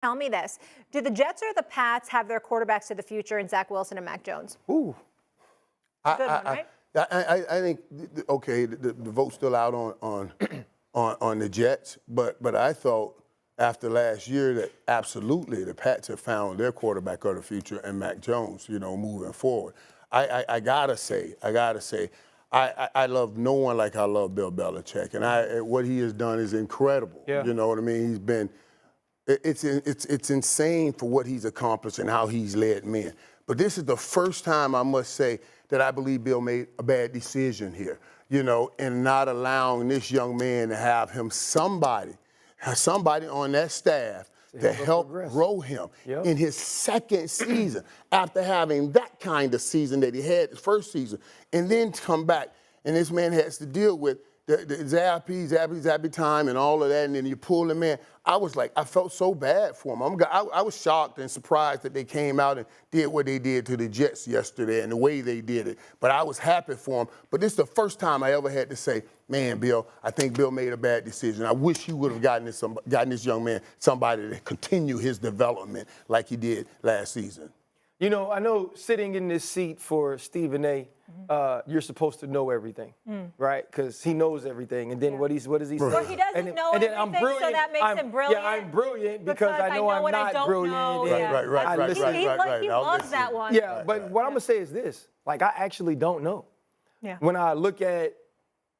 Tell me this. Do the Jets or the Pats have their quarterbacks of the future in Zach Wilson and Mac Jones? Ooh. Good one, right? I think, okay, the vote's still out on the Jets, but I thought after last year that absolutely the Pats have found their quarterback of the future and Mac Jones, moving forward. I gotta say, I love no one like I love Bill Belichick, and what he has done is incredible. Yeah. You know what I mean? He's been, it's insane for what he's accomplished and how he's led men. But this is the first time, I must say, that I believe Bill made a bad decision here, in not allowing this young man to have somebody on that staff to help grow him in his second season after having that kind of season that he had his first season, and then to come back, and this man has to deal with the zappy time and all of that, and then you pull him in. I felt so bad for him. I was shocked and surprised that they came out and did what they did to the Jets yesterday and the way they did it. But I was happy for him. But this is the first time I ever had to say, man, Bill, I think Bill made a bad decision. I wish he would have gotten this young man somebody to continue his development like he did last season. I know sitting in this seat for Stephen A., you're supposed to know everything, right? Because he knows everything. And then what does he say? Well, he doesn't know everything, I'm brilliant. so that makes him brilliant. Yeah, I'm brilliant because I know I'm not brilliant. Right. He loves that one. Yeah, but what I'm going to say is this. I actually don't know. Yeah. When I look at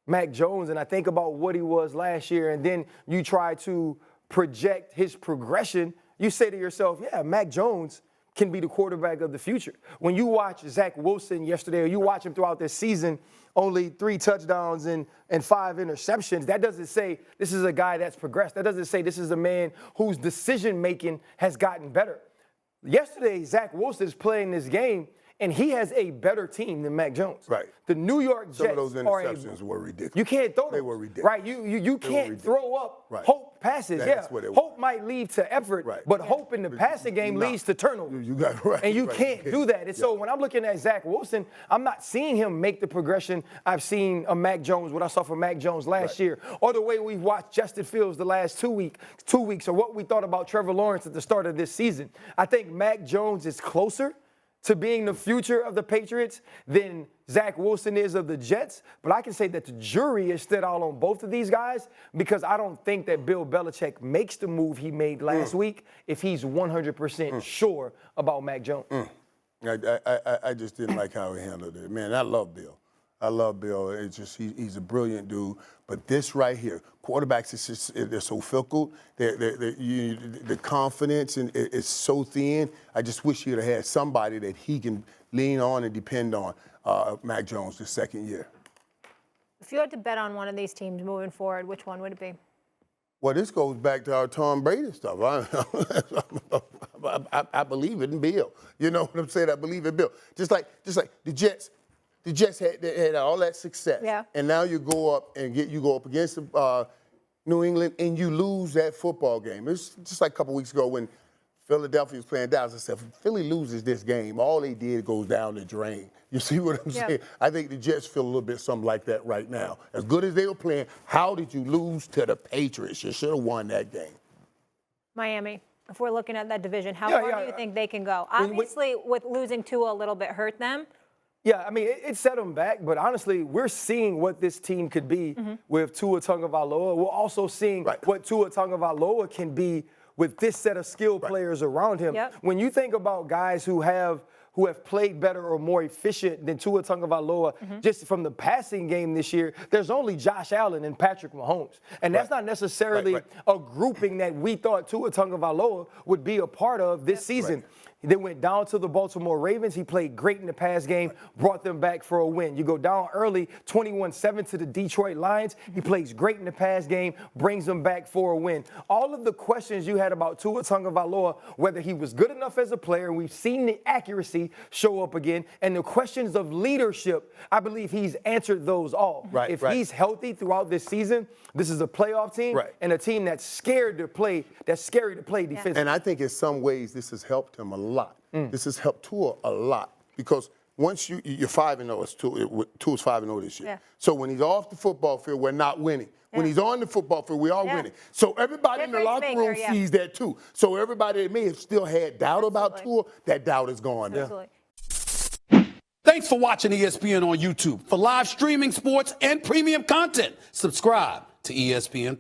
Mac Jones and I think about what he was last year, and then you try to project his progression, you say to yourself, yeah, Mac Jones can be the quarterback of the future. When you watch Zach Wilson yesterday, or you watch him throughout this season, only 3 touchdowns and 5 interceptions, that doesn't say this is a guy that's progressed. That doesn't say this is a man whose decision-making has gotten better. Yesterday, Zach Wilson is playing this game, and he has a better team than Mac Jones. Right. The New York Jets Some of those interceptions were ridiculous. You can't throw them. They were ridiculous. Right. You can't throw up hope passes. That's what it was. Hope might lead to effort, but hope in the passing game leads to turnover. You got it right. And you can't do that. And so when I'm looking at Zach Wilson, I'm not seeing him make the progression I've seen a Mac Jones, what I saw from Mac Jones last year, or the way we've watched Justin Fields the last 2 weeks, or what we thought about Trevor Lawrence at the start of this season. I think Mac Jones is closer to being the future of the Patriots than Zach Wilson is of the Jets. But I can say that the jury is still out on both of these guys because I don't think that Bill Belichick makes the move he made last week if he's 100% sure about Mac Jones. I just didn't like how he handled it. Man, I love Bill. It's just he's a brilliant dude. But this right here, quarterbacks, they're so fickle. The confidence is so thin. I just wish he'd have had somebody that he can lean on and depend on. Mac Jones, the second year. If you had to bet on one of these teams moving forward, which one would it be? Well, this goes back to our Tom Brady stuff. I believe in Bill. You know what I'm saying? I believe in Bill. Just like the Jets. The Jets had all that success, and now you go up against New England and you lose that football game. It's just like a couple weeks ago when Philadelphia was playing Dallas. I said, if Philly loses this game, all they did goes down the drain. You see what I'm saying? I think the Jets feel a little bit something like that right now. As good as they were playing, how did you lose to the Patriots? You should have won that game. Miami. If we're looking at that division, how far do you think they can go? Obviously, with losing Tua a little bit hurt them. Yeah, I mean, it set them back, but honestly, we're seeing what this team could be with Tua Tagovailoa. We're also seeing what Tua Tagovailoa can be with this set of skilled players around him. When you think about guys who have played better or more efficient than Tua Tagovailoa just from the passing game this year, there's only Josh Allen and Patrick Mahomes. And that's not necessarily a grouping that we thought Tua Tagovailoa would be a part of this season. They went down to the Baltimore Ravens. He played great in the pass game, brought them back for a win. You go down early, 21-7 to the Detroit Lions. He plays great in the pass game, brings them back for a win. All of the questions you had about Tua Tagovailoa, whether he was good enough as a player, and we've seen the accuracy show up again, and the questions of leadership, I believe he's answered those all. If he's healthy throughout this season, this is a playoff team and a team that's scared to play, that's scary to play defensively. And I think in some ways this has helped him a lot. This has helped Tua a lot because once you're 5-0, it's Tua is 5-0 this year. Yeah. So when he's off the football field, we're not winning. When he's on the football field, we are winning. So everybody in the locker room sees that too. So everybody that may have still had doubt about Tua, that doubt is gone. Absolutely. Thanks for watching ESPN on YouTube. For live streaming sports and premium content, subscribe to ESPN+.